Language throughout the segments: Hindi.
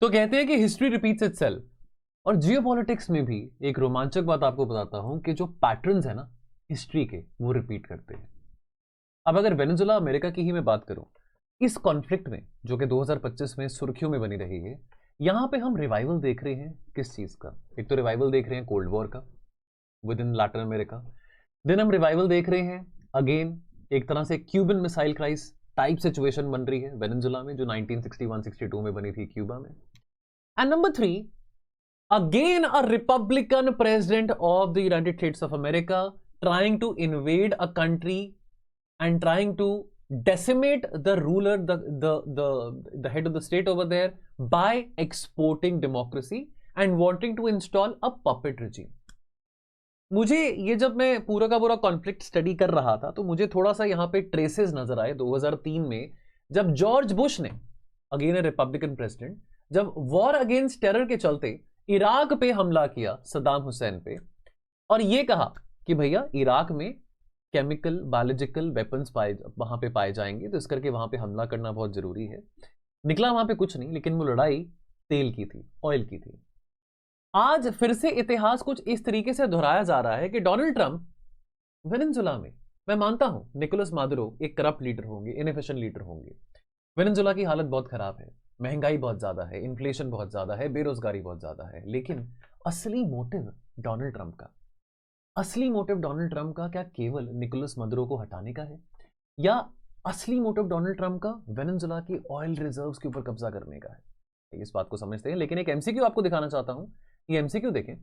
तो कहते हैं कि हिस्ट्री रिपीट्स इटसेल्फ, और जियोपॉलिटिक्स में भी एक रोमांचक बात आपको बताता हूं कि जो पैटर्न्स है ना हिस्ट्री के, वो रिपीट करते हैं। अब अगर वेनेजुला अमेरिका की ही मैं बात करूं, इस कॉन्फ्लिक्ट में जो कि 2025 में सुर्खियों में बनी रही है, यहां पे हम रिवाइवल देख रहे हैं किस चीज का? एक तो रिवाइवल देख रहे हैं कोल्ड वॉर का within Latin America. Then हम रिवाइवल देख रहे हैं अगेन एक तरह से Cuban missile crisis type situation बन रही है वेनेजुला में, जो 1961-62 में बनी थी क्यूबा में। And number 3, again a Republican president of the United States of America trying to invade a country and trying to decimate the ruler, the head of the state over there, by exporting democracy and wanting to install a puppet regime. मुझे ये जब मैं पूरा का पूरा कॉन्फ्लिक्ट स्टडी कर रहा था तो मुझे थोड़ा सा यहाँ पे ट्रेसेस नजर आए 2003 में, जब जॉर्ज बुश ने, अगेन ए रिपब्लिकन प्रेसिडेंट, जब वॉर अगेंस्ट टेरर के चलते इराक पे हमला किया सद्दाम हुसैन पे, और ये कहा कि भैया इराक में केमिकल बायोलॉजिकल वेपन्स वहां पे पाए जाएंगे, तो इस करके वहां पे हमला करना बहुत जरूरी है। निकला वहां पे कुछ नहीं, लेकिन वो लड़ाई तेल की थी, ऑयल की थी। आज फिर से इतिहास कुछ इस तरीके से दोहराया जा रहा है कि डोनाल्ड ट्रंप वेनेजुला में, मैं मानता हूं निकोलस मादुरो एक करप्ट लीडर होंगे, इनएफिशिएंट लीडर होंगे, वेनेजुला की हालत बहुत खराब है, महंगाई बहुत ज्यादा है, इन्फ्लेशन बहुत ज्यादा है, बेरोजगारी बहुत ज्यादा है, लेकिन असली मोटिव डोनाल्ड ट्रंप का, असली मोटिव डोनाल्ड ट्रंप का क्या केवल निकोलस मदुरो को हटाने का है, या असली मोटिव डोनाल्ड ट्रंप का वेनेजुला की ऑयल रिजर्व्स के ऊपर कब्जा करने का है? इस बात को समझते हैं। लेकिन एक एमसीक्यू आपको दिखाना चाहता हूं, ये एमसीक्यू देखें,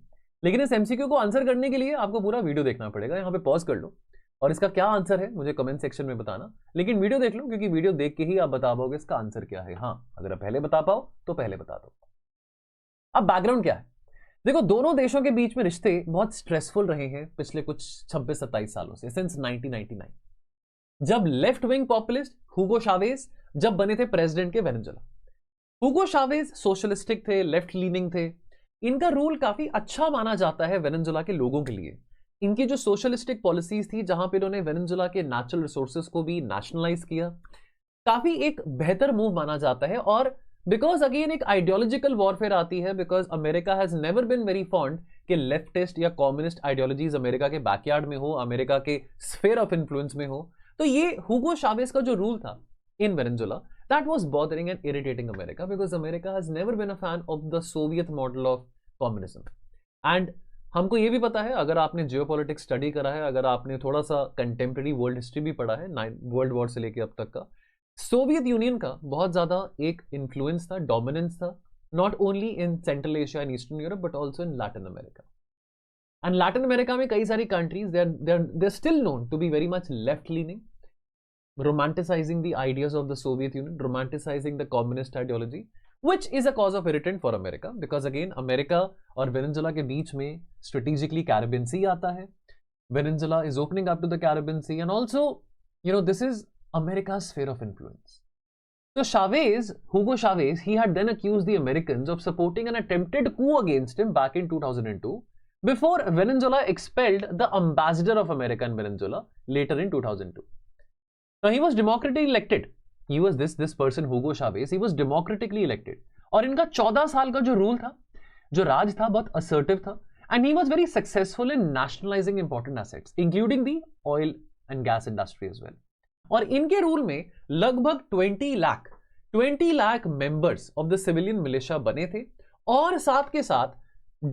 लेकिन इस एमसीक्यू को आंसर करने के लिए आपको पूरा वीडियो देखना पड़ेगा। यहां पे पॉज कर लो और इसका क्या आंसर है मुझे कमेंट सेक्शन में बताना, लेकिन वीडियो देख लो, क्योंकि वीडियो देख के ही आप बता पाओगे इसका आंसर क्या है। हाँ, अगर आप पहले बता पाओ तो पहले बता दो। अब बैकग्राउंड क्या है? देखो, दोनों देशों के बीच में रिश्ते बहुत स्ट्रेसफुल रहे हैं पिछले कुछ 26-27 सालों से, सिंस 1999, जब left wing populist Hugo Chavez जब बने थे प्रेसिडेंट के वेनेजुला। हुगो शावेज सोशलिस्टिक थे, लेफ्ट लीनिंग थे, इनका रूल काफी अच्छा माना जाता है वेनेजुला के लोगों के लिए। इनकी जो सोशलिस्टिक पॉलिसीज थी, जहां पे इन्होंने वेनेजुला के नेचुरल रिसोर्सेज को भी नेशनलाइज किया, काफी एक बेहतर मूव माना जाता है। और बिकॉज अगेन एक आइडियोलॉजिकल वॉरफेयर आती है, because America has never been very fond कि लेफ्टिस्ट या कम्युनिस्ट आइडियोलॉजीज अमेरिका के बैकयार्ड में हो, अमेरिका के स्फीयर ऑफ इन्फ्लुएंस में हो। तो ये हुगो शावेज का जो रूल था इन Venezuela, that was bothering and irritating America, because America has never been a fan of the Soviet model of communism. And हमको ये भी पता है, अगर आपने जियोपॉलिटिक्स स्टडी करा है, अगर आपने थोड़ा सा कंटेम्प्रेरी वर्ल्ड हिस्ट्री भी पढ़ा है, वर्ल्ड वॉर से लेके अब तक का, सोवियत यूनियन का बहुत ज्यादा एक इन्फ्लुएंस था, डोमिनेंस था, not only in Central Asia and Eastern Europe but also in Latin America. And Latin America में कई सारी countries they are still known to be very much left leaning, romanticizing the ideas of the Soviet Union, romanticizing the communist ideology, which is a cause of irritant for America, because again America और Venezuela के बीच में strategically Caribbean Sea आता है, Venezuela is opening up to the Caribbean Sea, and also this is America's sphere of influence. So Chavez, Hugo Chavez, he had then accused the Americans of supporting an attempted coup against him back in 2002, before Venezuela expelled the ambassador of America in Venezuela later in 2002. Now he was democratically elected. He was this person Hugo Chavez. He was democratically elected. और इनका 14 साल का जो रूल था, जो राज था, बहुत assertive था, and he was very successful in nationalizing important assets, including the oil and gas industry as well. और इनके रूल में लगभग 20 lakh members of the civilian militia बने थे, और साथ के साथ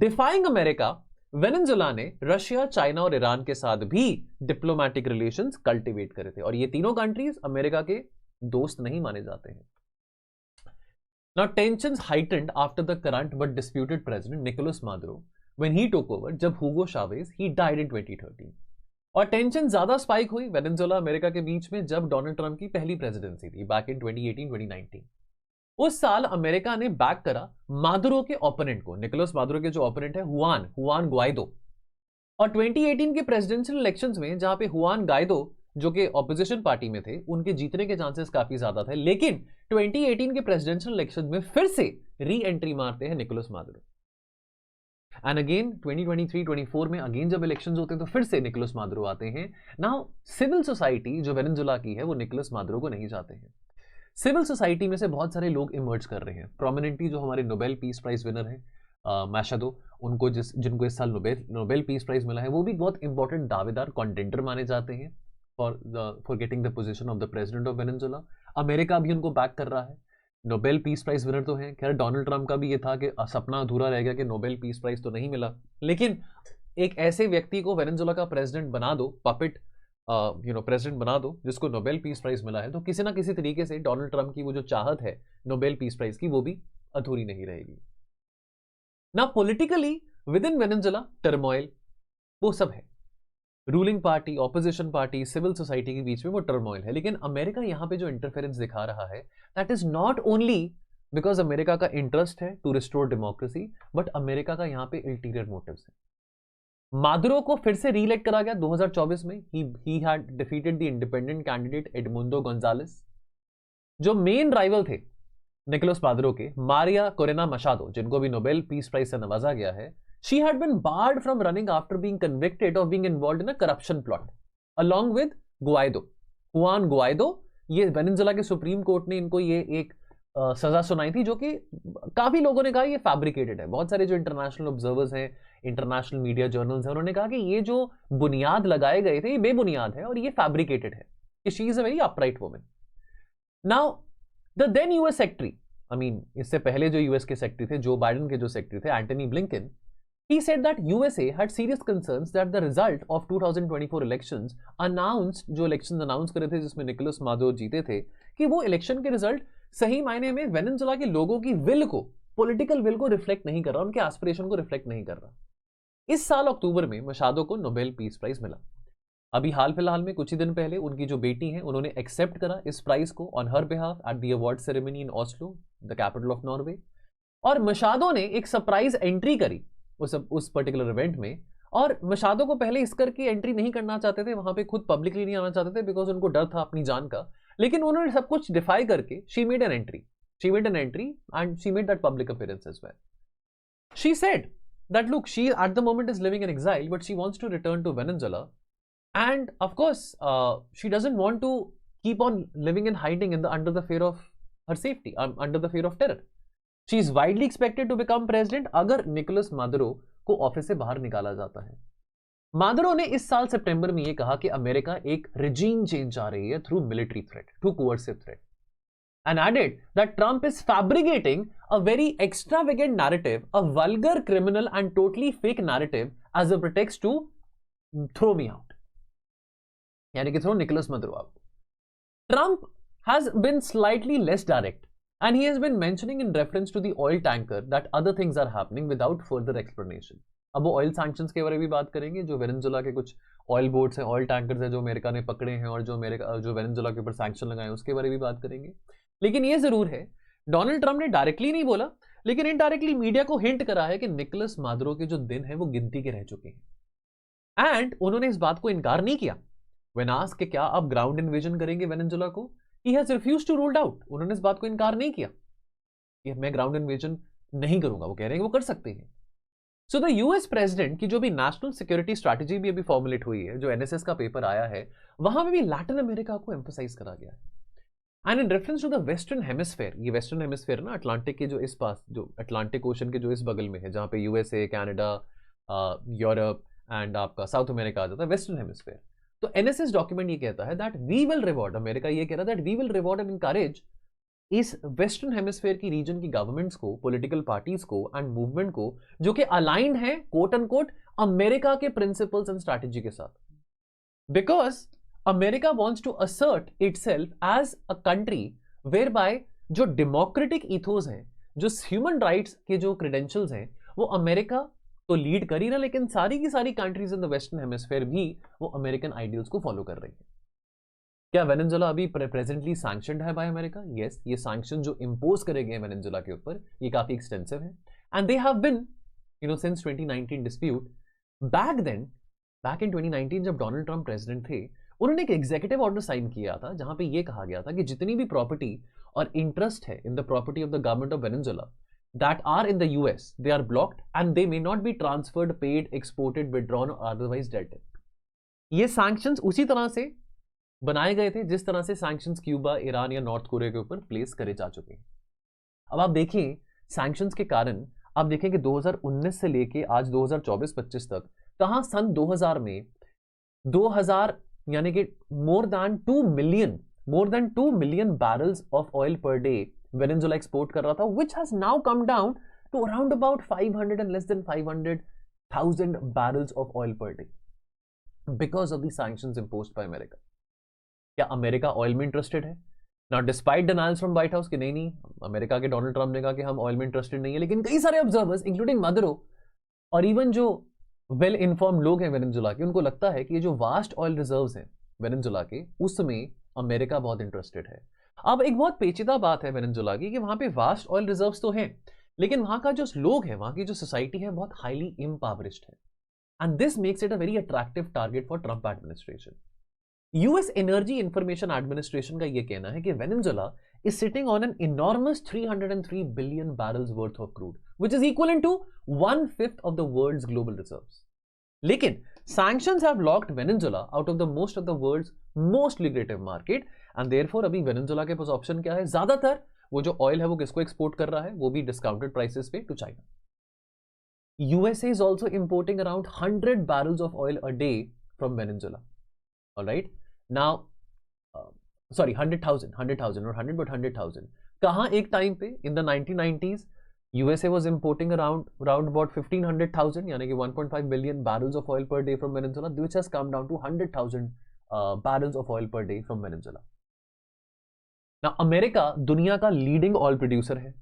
defying America, वेनेजुला ने रशिया, चाइना और ईरान के साथ भी डिप्लोमेटिक रिलेशंस कल्टीवेट करे थे, और ये तीनों कंट्रीज अमेरिका के दोस्त नहीं माने जाते हैं। Now tensions heightened after the current but disputed president Nicolas Maduro when he took over, जब हुगो शावेज ही डाइड इन 2013, और टेंशन ज्यादा स्पाइक हुई वेनेजुला अमेरिका के बीच में जब डोनाल्ड ट्रंप की पहली प्रेसिडेंसी थी बैक इन 2018-2019। उस साल अमेरिका ने बैक करा मादुरो के ओपोनेंट को, निकोलस मादुरो के जो ओपोनेंट है हुआन ग्वाइडो, और 2018 के प्रेसिडेंशियल इलेक्शंस में जहां पे हुआन ग्वाइडो जो कि ऑपोजिशन पार्टी में थे, उनके जीतने के चांसेस काफी ज्यादा थे, लेकिन 2018 के प्रेसिडेंशियल इलेक्शन में फिर से री एंट्री मारते हैं निकोलस मादुरो। एंड अगेन 2023-24 में अगेन जब इलेक्शंस होते हैं तो फिर से निकोलस मादुरो आते हैं। नाउ सिविल सोसाइटी जो वेनेजुला की है वो निकोलस मादुरो को नहीं चाहते हैं। सिविल सोसाइटी में से बहुत सारे लोग इमर्ज कर रहे हैं प्रोमिनेंटली। जो हमारे नोबेल पीस प्राइज विनर हैं मैशादो, उनको जिनको इस साल नोबेल पीस प्राइज मिला है, वो भी बहुत इंपॉर्टेंट दावेदार कॉन्टेंडर माने जाते हैं for getting the position of the president of Venezuela. America भी उनको बैक कर रहा है। नोबेल पीस प्राइज विनर तो हैं। खैर डोनाल्ड ट्रंप का भी ये था कि सपना अधूरा रह गया कि नोबेल पीस प्राइज तो नहीं मिला, लेकिन एक ऐसे व्यक्ति को वेनेजुएला का प्रेसिडेंट बना दो, पपेट प्रेसिडेंट बना दो, जिसको नोबेल पीस प्राइज मिला है, तो किसी ना किसी तरीके से डोनाल्ड ट्रंप की वो जो चाहत है नोबेल पीस प्राइज की, वो भी अधूरी नहीं रहेगी। ना politically within Venezuela turmoil वो सब है, ruling party, opposition party, civil society के बीच में वो टर्मोइल है। लेकिन अमेरिका यहां पे जो इंटरफेरेंस दिखा रहा है, that is not only because America का इंटरेस्ट है to restore democracy, but America का यहां पे अल्टीरियर मोटिव्स है। मादुरो को फिर से रीइलेक्ट करा गया 2024 में। He had defeated the independent candidate Edmundo Gonzalez. जो मेन राइवल थे निकोलस मादुरो के, मारिया कोरेना मशादो, जिनको भी नोबेल पीस प्राइज से नवाजा गया है, she had been barred from running after being convicted of being involved in a corruption plot along with Guaido, Juan Guaido। ये वेनेजुएला के सुप्रीम कोर्ट ने इनको ये एक सजा सुनाई थी, जो कि काफी लोगों ने कहा ये फैब्रिकेटेड है। बहुत सारे जो इंटरनेशनल ऑब्जर्वर्स हैं, इंटरनेशनल मीडिया जर्नल्स हैं, उन्होंने कहा कि ये जो बुनियाद लगाए गए थे ये बेबुनियाद है और ये फैब्रिकेटेड है, कि she is a very upright woman. Now the then US secretary, इससे पहले जो यूएस के सेक्रेटरी थे, जो बाइडेन के जो सेक्रेटरी थे, Antony Blinken, he said that USA had serious concerns that the result of 2024 elections announced, जो elections announce करे थे जिसमें निकोलस मादुरो जीते थे, कि वो इलेक्शन के रिजल्ट सही मायने में वेनेजुएला के लोगों की विल को, पॉलिटिकल विल को रिफ्लेक्ट नहीं कर रहा, उनके एस्पिरेशन को रिफ्लेक्ट नहीं कर रहा। इस साल अक्टूबर में मशादो को नोबेल पीस प्राइज मिला। अभी हाल फिलहाल में कुछ ही दिन पहले उनकी जो बेटी है, उन्होंने एक्सेप्ट करा इस प्राइज को on her behalf at the award ceremony in Oslo, the capital of Norway. और मशादो ने एक सरप्राइज एंट्री करी उस पर्टिकुलर इवेंट में, और मशादो को पहले इस करके एंट्री नहीं करना चाहते थे, वहां पे खुद पब्लिकली नहीं आना चाहते थे, बिकॉज उनको डर था अपनी जान का। लेकिन उन्होंने सब कुछ डिफाई करके she made an entry and she made that public appearance as well. She said that look, she at the moment is living in exile, but she wants to return to Venezuela, and of course she doesn't want to keep on living in hiding under the fear of her safety, under the fear of terror. She is widely expected to become president अगर निकोलस मादुरो को ऑफिस से बाहर निकाला जाता है। मादुरो ने इस साल सितंबर में यह कहा कि अमेरिका एक रिजीम चेंज जा रही है through military threat, through coercive threat, and added that Trump is fabricating a very extravagant narrative, a vulgar, criminal and totally fake narrative as a pretext to throw me out, यानी कि throw Nicolas Maduro out. Trump has been slightly less direct, and he has been mentioning in reference to the oil tanker that other things are happening without further explanation. अब वो ऑयल सैंक्शंस के बारे में भी बात करेंगे, जो वेनेजुएला के कुछ ऑयल बोट्स हैं, ऑयल टैंकर्स हैं जो अमेरिका ने पकड़े हैं और जो वेनेजुएला के ऊपर सैंक्शन लगाए हैं, उसके बारे में भी बात करेंगे। लेकिन ये जरूर है, डोनाल्ड ट्रंप ने डायरेक्टली नहीं बोला, लेकिन इनडायरेक्टली मीडिया को हिंट करा है कि निकोलस मादुरो के जो दिन हैं वो गिनती के रह चुके हैं। एंड उन्होंने इस बात को इनकार नहीं किया। व्हेन आस्क्ड कि क्या आप ग्राउंड इन्वेजन करेंगे वेनेजुएला को, he has refused to rule out, उन्होंने इस बात को इनकार नहीं किया कि मैं ग्राउंड इन्वेजन नहीं करूंगा, वो कह रहे हैं कि वो कर सकते हैं। सो द यूएस प्रेसिडेंट की जो भी नेशनल सिक्योरिटी स्ट्रैटेजी भी अभी फॉर्मुलेट हुई है, जो एनएसएस का पेपर आया है, वहां में भी लैटिन अमेरिका को एम्फसाइज करा गया है। And in reference to the western hemisphere, ये वेस्टर्न हेमिस्फेयर ना अटलांटिक के जो इस पास, जो अटलांटिक ओशन के जो इस बगल में है, जहां पे यूएसए, कनाडा, यूरोप एंड आपका साउथ अमेरिका आ जाता है, वेस्टर्न हेमिस्फेयर। तो एनएसएस डॉक्यूमेंट ये कहता है that we will reward, America ये कह रहा है that we will reward and encourage इस वेस्टर्न हेमिस्फेयर की रीजन की गवर्नमेंट्स को, पॉलिटिकल पार्टीज को एंड मूवमेंट को, जो कि अलाइंड है कोट एंड कोट अमेरिका के प्रिंसिपल्स एंड स्ट्रैटेजी के साथ, because America wants to assert itself as a country where by जो डेमोक्रेटिक इथोस हैं, जो ह्यूमन राइट्स के जो क्रेडेंशियल्स हैं, वो अमेरिका तो लीड कर ही ना, लेकिन सारी की सारी countries in the western hemisphere भी वो अमेरिकन आइडियल्स को फॉलो कर रही है। क्या वेनेजुएला अभी प्रेजेंटली सैंक्शनड है बाय अमेरिका? यस, ये सैंक्शन जो इंपोज करे गए वेनेजुएला के ऊपर, ये काफी एक्सटेंसिव है, and they have been since 2019 dispute. Back in 2019 जब डोनाल्ड ट्रंप प्रेसिडेंट थे, उन्होंने एक एग्जीक्यूटिव ऑर्डर साइन किया था जहां पे ये कहा गया था कि जितनी भी प्रॉपर्टी और इंटरेस्ट है in the property of the government of Venezuela that are in the US, they are blocked and they may not be transferred, paid, exported, withdrawn or otherwise dealt. ये sanctions उसी तरह से बनाए गए थे जिस तरह से सैंक्शंस क्यूबा, ईरान या नॉर्थ कोरिया के ऊपर प्लेस करे जा चुके हैं। अब आप देखिए सैंक्शंस के कारण आप देखें कि 2019 से लेके आज 2024-25 तक कहां सन 2000 में 2000 यानी कि more than 2 million barrels of oil per day Venezuela export कर रहा था, which has now come down to around about 500 and less than 500,000 barrels of oil per day because of the sanctions imposed by America. क्या अमेरिका ऑयल में इंटरेस्टेड है? ना despite denials from White House कि नहीं अमेरिका के डोनाल्ड ट्रम्प ने कहा कि हम ऑयल में इंटरेस्टेड नहीं है, लेकिन कई सारे ऑब्जर्वर्स इंक्लूडिंग मदरो और इवन जो वेल इन्फॉर्म लोग हैं वेनेजुएला के, उनको लगता है कि ये जो वास्ट ऑयल रिजर्व्स हैं वेनेजुएला के, उसमें अमेरिका बहुत इंटरेस्टेड है। अब एक बहुत पेचीदा बात है वेनेजुएला की कि वहां पे वास्ट ऑयल रिजर्व्स तो हैं, लेकिन वहां का जो लोग है, वहां की जो सोसाइटी है, बहुत हाईली इम्पावरिश्ड है, and this makes it a very attractive target for Trump administration. US energy information administration का यह कहना है कि Venezuela is sitting on an enormous 303 billion barrels worth of crude, which is equivalent to 1/5 of the world's global reserves. लेकिन sanctions have locked Venezuela out of the most of the world's most lucrative market, and therefore अभी वेनेजुएला के पास ऑप्शन क्या है? ज्यादातर वो जो ऑयल है वो किसको एक्सपोर्ट कर रहा है? वो भी डिस्काउंटेड प्राइसेस पे to China. USA is also importing around 100 barrels of oil a day from Venezuela. All right, now sorry 100,000 or 100 but 100,000 कहां एक टाइम पे in the 1990s USA was importing around about 1500,000 यानी कि 1.5 billion barrels of oil per day from Venezuela, which has come down to 100,000 barrels of oil per day from Venezuela. Now America दुनिया का लीडिंग ऑयल प्रोड्यूसर है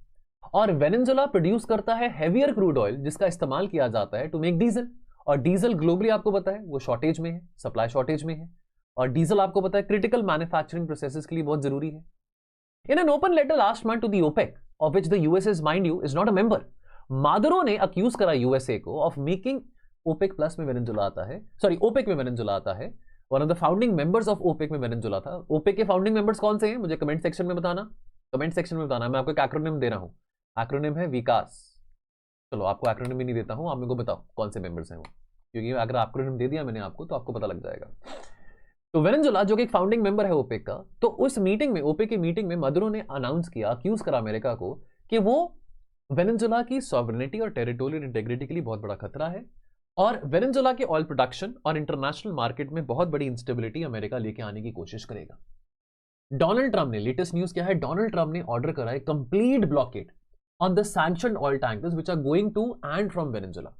और वेनेजुएला प्रोड्यूस करता है हेवियर क्रूड ऑयल जिसका इस्तेमाल किया जाता है टू मेक डीजल, और डीजल ग्लोबली आपको पता है वो शॉर्टेज में है, सप्लाई शॉर्टेज में है, और डीजल आपको पता है क्रिटिकल मैन्युफैक्चरिंग प्रोसेसेस के लिए बहुत जरूरी है। In an open letter last month to the OPEC of which the USA mind you is not a member, Maduro ने अक्यूज करा यूएसए को ऑफ मेकिंग ओपेक प्लस में वेनेजुएला आता है, सॉरी ओपेक में वेनेजुएला आता है, one of the founding members of OPEC में वेनेजुएला था। ओपेक के फाउंडिंग मेंबर्स कौन से हैं मुझे कमेंट सेक्शन में बताना, मैं आपको एक एक्रोनिम दे रहा हूं, एक्रोनिम है विकास। चलो आपको एक्रोनिम भी नहीं देता हूं, आप मेरे को बताओ कौन से मेंबर्स हैं वो, क्योंकि अगर एक्रोनिम दे दिया मैंने आपको तो आपको पता लग जाएगा। तो वेनेजुएला जो कि एक फाउंडिंग मेंबर है ओपेक का, तो उस मीटिंग में, ओपेक की मीटिंग में मदुरो ने अनाउंस किया, अक्यूज करा अमेरिका को कि वो वेनेजुएला की सॉवरेनिटी और टेरिटोरियल इंटेग्रिटी के लिए बहुत बड़ा खतरा है, और वेनेजुएला के ऑयल प्रोडक्शन और इंटरनेशनल मार्केट में बहुत बड़ी इंस्टेबिलिटी अमेरिका लेके आने की कोशिश करेगा। डोनाल्ड ट्रम्प ने, लेटेस्ट न्यूज क्या है, डोनाल्ड ट्रम्प ने ऑर्डर करा है complete blockade on the sanctioned oil tankers which are going to and from Venezuela,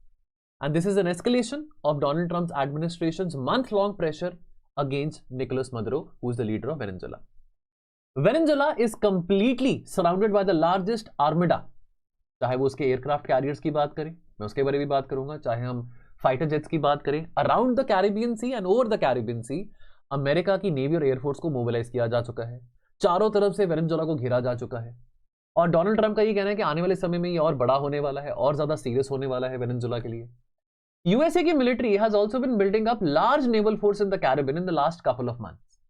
and this is an escalation of Donald Trump's administration's month-long pressure against Nicolas Maduro, who is the leader of Venezuela. Venezuela is completely surrounded by the largest armada, चाहे वो उसके एयरक्राफ्ट कैरियर्स की बात करें, मैं उसके बारे में भी बात करूंगा, चाहे हम फाइटर जेट्स की बात करें, around the Caribbean sea and over the Caribbean sea America की नेवी और एयरफोर्स को मोबिलाइज किया जा चुका है, चारों तरफ से वेनेजुएला को घेरा जा चुका है, और डोनाल्ड ट्रम्प का ये कहना है कि आने वाले समय में ये और बड़ा होने वाला है, और ज्यादा सीरियस होने वाला है वेनेजुएला के लिए। यूएसए की military has also been building up large naval force in the Caribbean in the last couple of months,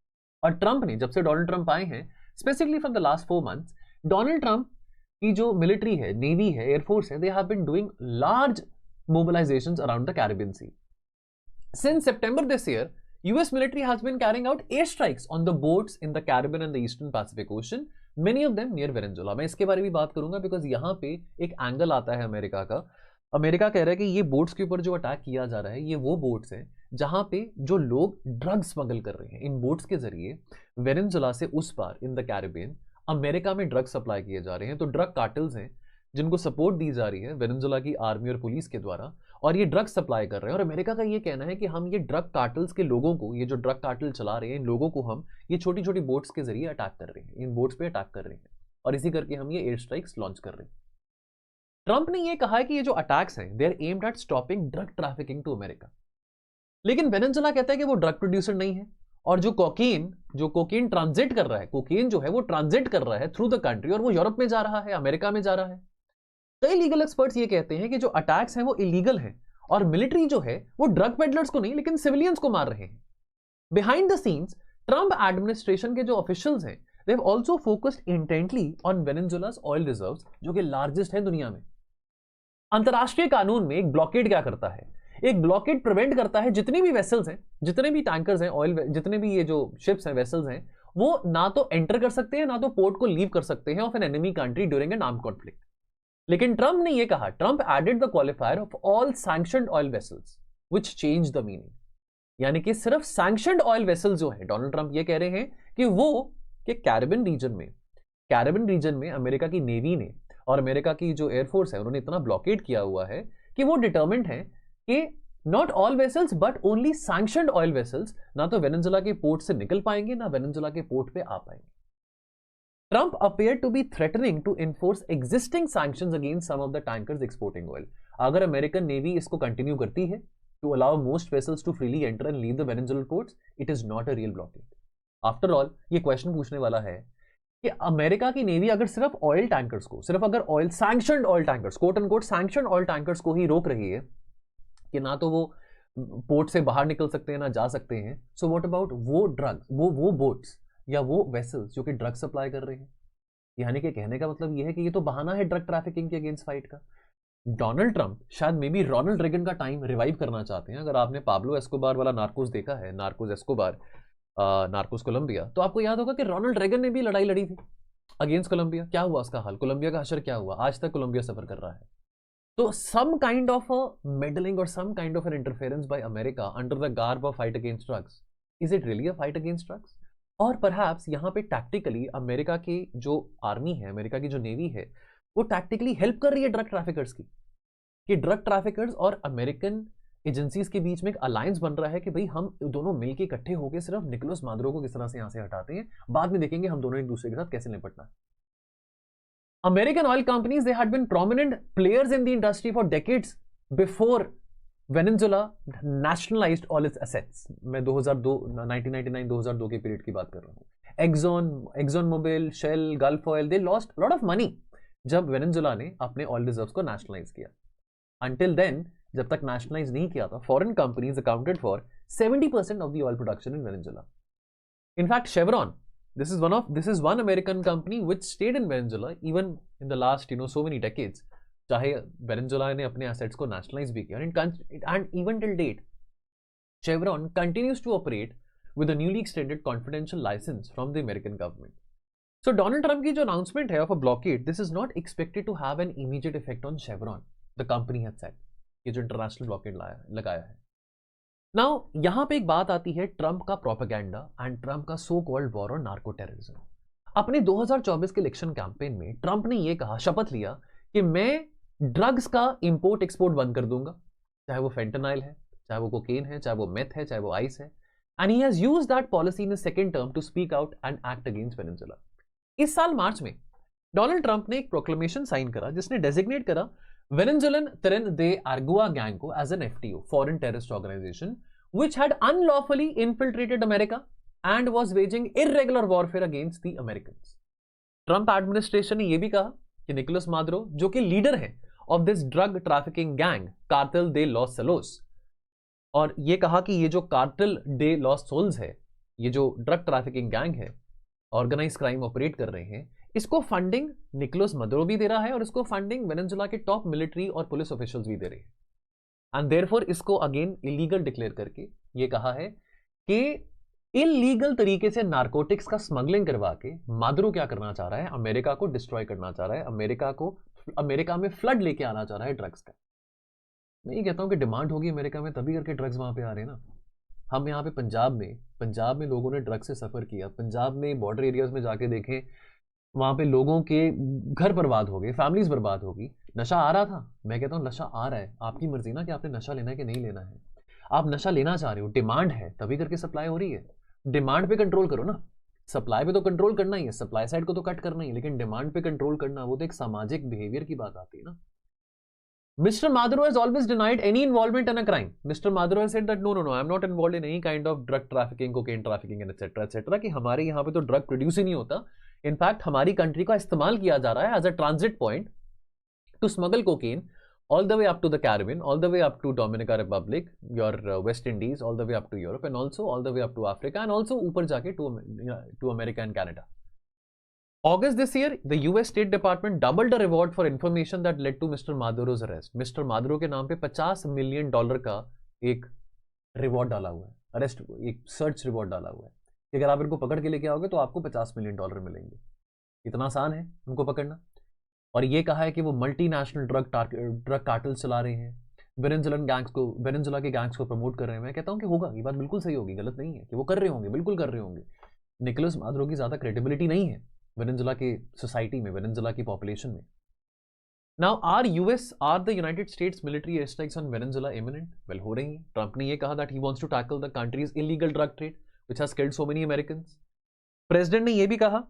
और ट्रम्प ने, जब से डोनाल्ड ट्रम्प आए हैं, specifically from the last 4 months, Donald Trump की जो मिलिट्री है, नेवी है, एयरफोर्स है, they have been doing large mobilizations around the Caribbean Sea. Since September this year, US military has been carrying out airstrikes on the boats in the Caribbean and the Eastern Pacific Ocean, many of them near Venezuela. मैं इसके बारे में बात करूंगा बिकॉज यहाँ पे एक एंगल आता है अमेरिका का। अमेरिका कह रहा है कि ये बोट्स के ऊपर जो अटैक किया जा रहा है, ये वो बोट्स हैं जहाँ पे जो लोग ड्रग स्मगल कर रहे हैं, इन बोट्स के जरिए वेनेजुएला से उस पार इन द कैरिबियन अमेरिका में ड्रग सप्लाई किए जा रहे हैं। तो ड्रग कार्टल्स हैं जिनको सपोर्ट दी जा रही है वेनेजुएला की आर्मी और पुलिस के द्वारा, और ये ड्रग सप्लाई कर रहे हैं। और अमेरिका का ये कहना है कि हम ये ड्रग कार्टल्स के लोगों को, ये जो ड्रग कार्टल चला रहे हैं, इन लोगों को हम ये छोटी छोटी बोट्स के जरिए अटैक कर रहे हैं, इन बोट्स पे अटैक कर रहे हैं, और इसी करके हम ये एयर स्ट्राइक्स लॉन्च कर रहे हैं। ट्रंप ने ये कहा है कि ये जो अटैक्स हैं, they are aimed at stopping drug trafficking to America. लेकिन वेनेजुएला कहता है कि वो ड्रग प्रोड्यूसर नहीं है, और जो कोकीन ट्रांजिट कर रहा है, कोकीन जो है वो ट्रांजिट कर रहा है थ्रू द कंट्री, और वो यूरोप में जा रहा है, अमेरिका में जा रहा है। कई लीगल एक्सपर्ट्स ये कहते हैं कि जो अटैक्स हैं वो इलीगल हैं, और मिलिट्री जो है वो ड्रग पेडलर्स को नहीं लेकिन सिविलियंस को मार रहे हैं। Behind the scenes Trump administration के जो ऑफिशियल्स हैं, they have also focused intently on Venezuela's oil reserves, जो कि लार्जेस्ट है दुनिया में। अंतरराष्ट्रीय कानून में एक ब्लॉकेड क्या करता है? एक ब्लॉकेड प्रिवेंट करता है जितनी भी वेसल्स हैं, जितने भी टैंकर्स हैं, ऑयल, जितने भी ये जो शिप्स हैं, वेसल्स हैं, वो ना तो एंटर कर सकते हैं ना तो पोर्ट को लीव कर सकते हैं of an enemy country during an armed conflict. लेकिन ट्रंप ने ये कहा, Trump added the qualifier of all sanctioned oil vessels which change the meaning. यानी कि सिर्फ सैंक्शनड ऑयल वेसल जो है, डोनाल्ड ट्रंप ये कह रहे हैं कि वो कि कैरिबियन रीजन में अमेरिका की नेवी ने और अमेरिका की जो एयरफोर्स है उन्होंने इतना ब्लॉकेड किया हुआ है कि वो डिटर्मिन्ड है कि not all vessels but only sanctioned oil vessels ना तो वेनेजुएला के पोर्ट से निकल पाएंगे ना वेनेजुएला के पोर्ट पे आ पाएंगे। Trump appeared to be threatening to enforce existing sanctions against some of the tankers exporting oil. अगर अमेरिकन नेवी इसको कंटिन्यू करती है to allow most vessels to freely enter and leave the Venezuelan ports, it is not a real blockade. After all, ये क्वेश्चन पूछने वाला है कि अमेरिका की नेवी अगर सिर्फ ऑयल टैंकर्स को, सिर्फ अगर oil sanctioned oil tankers, quote and quote sanctioned oil tankers को ही रोक रही है कि ना तो वो पोर्ट से बाहर निकल सकते हैं ना जा सकते हैं, सो व्हाट अबाउट वो ड्रग्स, वो बोट्स या वो वेसल्स जो कि ड्रग सप्लाई कर रहे हैं। यानी कि कहने का मतलब यह है कि ये तो बहाना है ड्रग ट्रैफिकिंग के अगेंस्ट फाइट का। डोनाल्ड ट्रंप शायद मे बी रोनाल्ड रेगन का टाइम रिवाइव करना चाहते हैं। अगर आपने पाब्लो एस्कोबार वाला नार्कोस देखा है, नार्कोस एस्कोबार, नार्कोस कोलंबिया, तो आपको याद होगा कि रोनाल्ड रेगन ने भी लड़ाई लड़ी थी अगेंस्ट कोलंबिया। क्या हुआ उसका हाल, कोलंबिया का हशर क्या हुआ, आज तक कोलंबिया सफर कर रहा है। तो some kind of a meddling और some kind of an interference by America under the garb of fight against drugs, is it really a fight against drugs? और परहैप्स यहाँ पे टैक्टिकली अमेरिका की जो आर्मी है, अमेरिका की जो नेवी है, वो टैक्टिकली हेल्प कर रही है ड्रग ट्रैफिकर्स की, कि ड्रग ट्रैफिकर्स और अमेरिकन एजेंसीज के बीच में एक अलायंस बन रहा है कि भाई हम दोनों मिलके इकट्ठे होकर सिर्फ निकोलस मादुरो को किस तरह से यहां से हटाते हैं, बाद में देखेंगे हम दोनों एक दूसरे के साथ कैसे निपटना है। American oil companies, they had been prominent players in the industry for decades before Venezuela nationalized all its assets. मैं 2002, 1999-2002 के पीरियड की बात कर रहा हूँ। Exxon Mobil, Shell, Gulf Oil, they lost a lot of money जब वेनेजुएला ने अपने ऑयल रिजर्व्स को नेशनलाइज किया। Until then, जब तक नेशनलाइज नहीं किया था, foreign companies accounted for 70% of the oil production in Venezuela. In fact chevron, this is one American company which stayed in Venezuela even in the last so many decades, चाहे वेनेजुएला ने अपने एसेट्स को नेशनलाइज भी किया, and even till date Chevron continues to operate with a newly extended confidential license from the American government. So Donald Trump की जो announcement है of a blockade, this is not expected to have an immediate effect on Chevron, the company has said, ये जो इंटरनेशनल ब्लॉकेड लगाया है। नाउ यहां पे एक बात आती है ट्रंप का प्रोपेगेंडा एंड ट्रंप का so called war on narco terrorism. अपने 2024 के इलेक्शन कैंपेन में ट्रंप ने यह कहा, शपथ लिया कि मैं ड्रग्स का इंपोर्ट एक्सपोर्ट बंद कर दूंगा, चाहे वो फेंटेनाइल है, चाहे वो कोकेन है, चाहे वो मेथ है, चाहे वो आइस है। And he has used that policy in second term to speak out and act against Venezuela. इस साल मार्च में डोनाल्ड ट्रंप ने एक प्रोक्लेमेशन साइन करा जिसने डेजिग्नेट करा Venezuelan Tren de Aragua gang को as an FTO, foreign terrorist organization, which had unlawfully infiltrated America and was waging irregular warfare against the Americans. Trump administration ने ये भी कहा कि निकोलस मादुरो, जो कि लीडर है of this drug trafficking gang, Cartel de los Solos, और ये कहा कि ये जो Cartel de los Sols है, ये जो ड्रग ट्रैफिकिंग गैंग है, ऑर्गेनाइज क्राइम ऑपरेट कर रहे हैं, इसको फंडिंग निकोलस मादुरो भी दे रहा है और इसको फंडिंग वेनेजुएला के टॉप मिलिट्री और पुलिस ऑफिशियल्स भी दे रहे हैं। एंड देयरफॉर इसको अगेन इलीगल डिक्लेयर करके ये कहा है कि इलीगल तरीके से नारकोटिक्स का स्मगलिंग करवा के मादुरो क्या करना चाह रहा है, अमेरिका को डिस्ट्रॉय करना चाह रहा है, अमेरिका में फ्लड लेके आना चाह रहा है ड्रग्स का। मैं ये कहता हूं कि डिमांड होगी अमेरिका में तभी करके ड्रग्स वहां पे आ रहे हैं ना। हम यहाँ पे पंजाब में लोगों ने ड्रग्स से सफर किया, पंजाब में बॉर्डर एरियाज में जाके देखें, वहां पे लोगों के घर बर्बाद हो गए, फैमिलीज बर्बाद होगी। नशा आ रहा था, मैं कहता हूँ नशा आ रहा है, आपकी मर्जी ना कि आपने नशा लेना है कि नहीं लेना है। आप नशा लेना चाह रहे हो, डिमांड है तभी करके सप्लाई हो रही है। डिमांड पे कंट्रोल करो ना, सप्लाई पे तो कंट्रोल करना ही है, सप्लाई साइड को तो कट करना ही है, लेकिन डिमांड पे कंट्रोल करना वो तो एक सामाजिक बिहेवियर की बात आती है ना। Mr. Maduro has always denied any involvement in a crime. Mr. Maduro has said that no, I'm not involved in any kind of drug trafficking, cocaine trafficking, and etc. कि हमारे यहाँ पे तो ड्रग प्रोड्यूस ही नहीं होता। इनफैक्ट हमारी कंट्री का इस्तेमाल किया जा रहा है as a transit point to smuggle cocaine all the way up to the Caribbean, all the way up to Dominica Republic, your West Indies, all the way up to Europe, and also all the way up to Africa, and also ऊपर जाके to America and Canada. August this year, the US State Department doubled the reward for information that led to Mr. Maduro's arrest. Mr. Maduro के नाम पे $50 मिलियन का एक रिवॉर्ड डाला हुआ है, अरेस्ट, एक सर्च रिवॉर्ड डाला हुआ है कि अगर आप इनको पकड़ के लेके आओगे तो आपको $50 मिलियन मिलेंगे। इतना आसान है उनको पकड़ना। और ये कहा है कि वो मल्टीनेशनल ड्रग कार्टल चला रहे हैं, वेनेजुला के गैंग्स को प्रमोट कर रहे हैं। मैं कहता हूँ कि होगा, ये बात बिल्कुल सही होगी, गलत नहीं है कि वो कर रहे होंगे, बिल्कुल कर रहे होंगे। निकोलस मादुरो की ज्यादा क्रेडिबिलिटी नहीं है वेनेजुला के सोसाइटी में, वेनेजुला की पॉपुलेशन में। Now are the United States military air strikes on Venezuela imminent? Well, हो रही है। ट्रंप ने ये कहा that he wants to tackle the country's illegal drug trade which has killed so many Americans. President ने ये भी कहा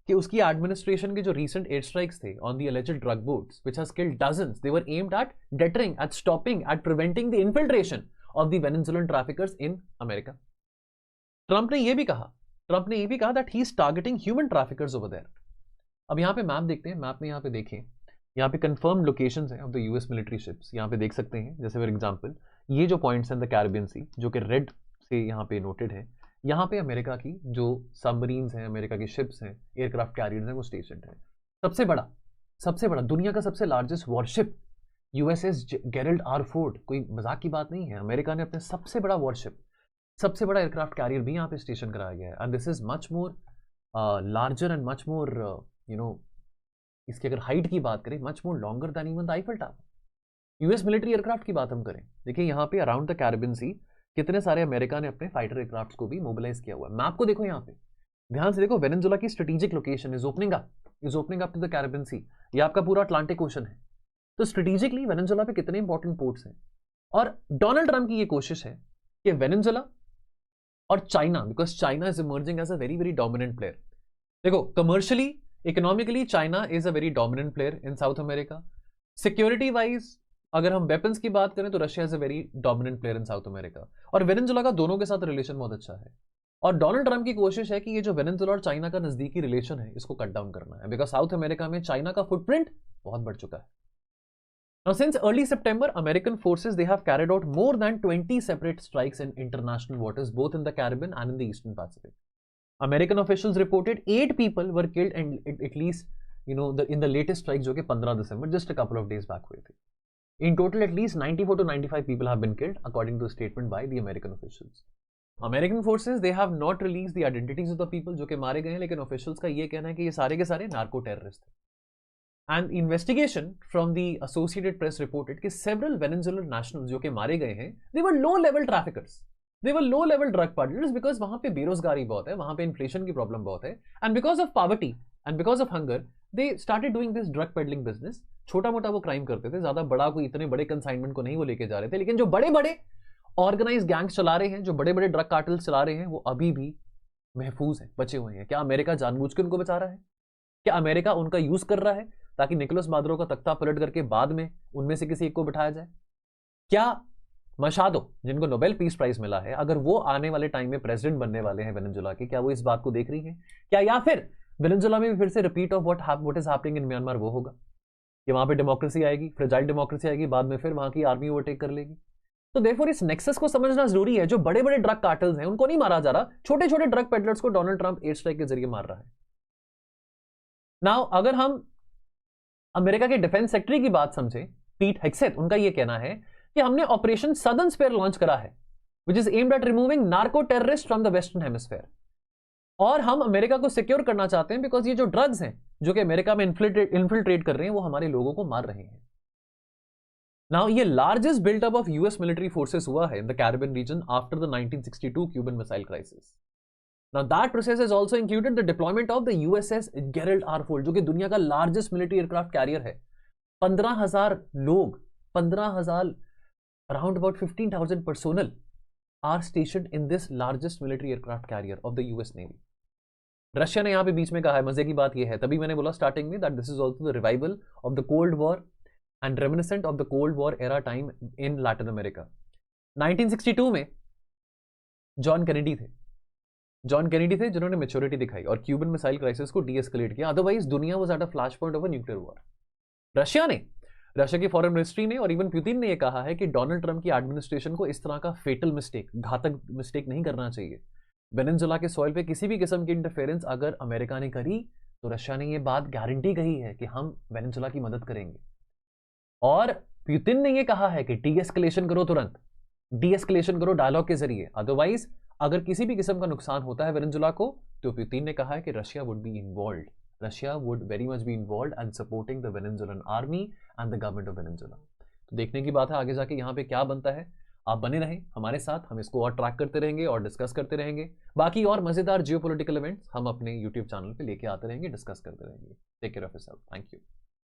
कि उसकी एडमिनिस्ट्रेशन के जो रीसेंट एयर स्ट्राइक्स थे on the alleged drug boats which has killed dozens, they were aimed at deterring, at stopping, eight preventing the infiltration of the Venezuelan traffickers in America. Trump ने ये भी कहा that he is targeting human traffickers over there. अब यहाँ पे मैप देखते हैं, मैप में यहाँ पे देखें, यहाँ पे कंफर्म लोकेशंस हैं of the US military ships. यहाँ पे देख सकते हैं, जैसे फॉर एग्जांपल ये जो पॉइंट्स हैं द कैरिबियन सी, जो कि रेड से यहाँ पे नोटेड है, यहाँ पे अमेरिका की जो सबमरीन्स हैं, अमेरिका की शिप्स हैं, एयरक्राफ्ट कैरियर्स हैं, वो स्टेशनड हैं। सबसे बड़ा दुनिया का सबसे largest worship USS Gerald R Ford, कोई मजाक की बात नहीं है। अमेरिका ने अपने सबसे बड़ा वॉरशिप, सबसे बड़ा एयरक्राफ्ट कैरियर भी यहाँ पे स्टेशन कराया गया है। And this is much more larger and much more इसकी अगर हाइट की बात करें, much more longer than even the Eiffel tower. US military aircraft की बात हम करें, देखिए यहाँ पे अराउंड द कैरिबियन सी कितने सारे अमेरिका ने अपने फाइटर एयरक्राफ्ट को भी मोबिलाइज किया हुआ है। मैप को देखो, यहाँ पे ध्यान से देखो, वेनेजुला की strategic location is opening up to the Caribbean Sea. ये आपका पूरा अटलांटिक ओशन है। तो स्ट्रेटेजिकली वेनेजुला पे कितने इंपॉर्टेंट पोर्ट्स हैं। और डोनाल्ड ट्रंप की ये कोशिश है कि वेनेजुला और China, because China is emerging as a very very dominant player. देखो, commercially, economically China is a very dominant player in South America. Security wise अगर हम वेपन्स की बात करें तो Russia is a very dominant player in South America. और वेनेजुला का दोनों के साथ रिलेशन बहुत अच्छा है। और डोनाल्ड ट्रंप की कोशिश है कि ये जो वेनेजुला और चाइना का नजदीकी रिलेशन है, इसको कट डाउन करना है, बिकॉज साउथ अमेरिका में चाइना का फुटप्रिंट बहुत बढ़ चुका है। Now, since early September, American forces they have carried out more than 20 separate strikes in international waters, both in the Caribbean and in the Eastern Pacific. American officials reported 8 people were killed, and at least, in the latest strikes, जो कि 15 दिसंबर, just a couple of days back हुए थे. In total, at least 94 to 95 people have been killed, according to a statement by the American officials. American forces they have not released the identities of the people जो कि मारे गए हैं, लेकिन officials का ये कहना है कि ये सारे के सारे नार्को टेररिस्ट थे। And investigation from the Associated Press reported कि several Venezuelan nationals जो कि मारे गए हैं, they were low-level traffickers, they were low-level drug peddlers, because वहाँ पे बेरोजगारी बहुत है, वहाँ पे इन्फ्लेशन की प्रॉब्लम बहुत है, and because of poverty and because of hunger, they started doing this drug peddling business. छोटा मोटा वो क्राइम करते थे, ज्यादा बड़ा कोई इतने बड़े कंसाइनमेंट को नहीं वो लेके जा रहे थे, लेकिन जो बड़े बड़े ऑर्गेनाइज गैंग्स चला रहे हैं, जो बड़े बड़े ड्रग कार्टल्स चला रहे हैं, वो अभी भी महफूज हैं, बचे हुए हैं। क्या अमेरिका जानबूझ के उनको बचा रहा है? क्या अमेरिका उनका यूज कर रहा है ताकि निकोलस मादुरो का तख्ता पलट करके बाद में उनमें से किसी एक को बिठाया जाए? क्या मशादो, जिनको नोबेल पीस प्राइज मिला है, अगर वो आने वाले टाइम में प्रेसिडेंट बनने वाले हैं वेनेजुला के, क्या वो इस बात को देख रही है क्या? या फिर वेनेजुला में भी फिर से repeat of what is happening in Myanmar वो होगा कि वहां पे डेमोक्रेसी आएगी, फ्रेजाइल डेमोक्रेसी आएगी, बाद में फिर वहां की आर्मी ओवरटेक कर लेगी? तो देयरफॉर इस नेक्सस को समझना जरूरी है। जो बड़े बड़े ड्रग कार्टल्स हैं उनको नहीं मारा जा रहा, छोटे छोटे ड्रग पेडलर्स को डोनाल्ड ट्रंप एयर स्ट्राइक के जरिए मार रहा है। नाउ अगर हम अमेरिका के डिफेंस सेक्रेटरी की बात समझे, पीट हेग्सेथ, उनका यह कहना है कि हमने ऑपरेशन सदर्न स्पेयर लॉन्च करा है, which is aimed at removing narco terrorist from the western hemisphere. और हम अमेरिका को सिक्योर करना चाहते हैं, बिकॉज ये जो ड्रग्स हैं जो कि अमेरिका में इन्फिल्ट्रेट कर रहे हैं, वो हमारे लोगों को मार रहे हैं। नाउ ये largest buildup of US military forces हुआ है in the Caribbean region after the 1962 Cuban missile crisis. Now that process has also included the deployment of the USS Gerald R. Ford, जो कि दुनिया का लार्जेस्ट मिलिट्री एयरक्राफ्ट कैरियर है। 15,000 लोग, 15,000, around about 15,000 personnel are stationed in this largest military aircraft carrier of the US Navy. Russia ने यहाँ पे बीच में कहा है, मजे की बात ये है, तभी मैंने बोला स्टार्टिंग में that this is also the revival of the Cold War and reminiscent of the Cold War era time in Latin America. 1962 में जॉन कैनेडी थे जिन्होंने मैच्योरिटी दिखाई और क्यूबन मिसाइल क्राइसिस को डीएस्केलेट किया। अदरवाइज दुनिया was at a flash point of a nuclear war. Russia की फॉरेन मिनिस्ट्री ने और इवन पुतिन ने यह कहा है कि डोनाल्ड ट्रंप की एडमिनिस्ट्रेशन को इस तरह का फेटल मिस्टेक, घातक मिस्टेक नहीं करना चाहिए। वेनेजुला के सॉइल पे किसी भी किस्म की इंटरफेरेंस अगर अमेरिका ने करी तो रशिया ने ये बात गारंटी कही है कि हम वेनेजुला की मदद करेंगे। और पुतिन ने ये कहा है कि डी एस्केलेशन करो, तुरंत डी एस्केलेशन करो डायलॉग के जरिए, अदरवाइज अगर किसी भी किस्म का नुकसान होता है वेनेजुला को, तो पुतिन ने कहा है कि Russia would be involved, Russia would very much be involved and supporting the Venezuelan army and the government of Venezuela. तो देखने की बात है आगे जाके यहाँ पे क्या बनता है। आप बने रहें हमारे साथ, हम इसको और ट्रैक करते रहेंगे और डिस्कस करते रहेंगे। बाकी और मजेदार जियोपॉलिटिकल इवेंट्स हम अपने यूट्यूब चैनल पे लेके आते रहेंगे, डिस्कस करते रहेंगे। Take care of yourself, thank you.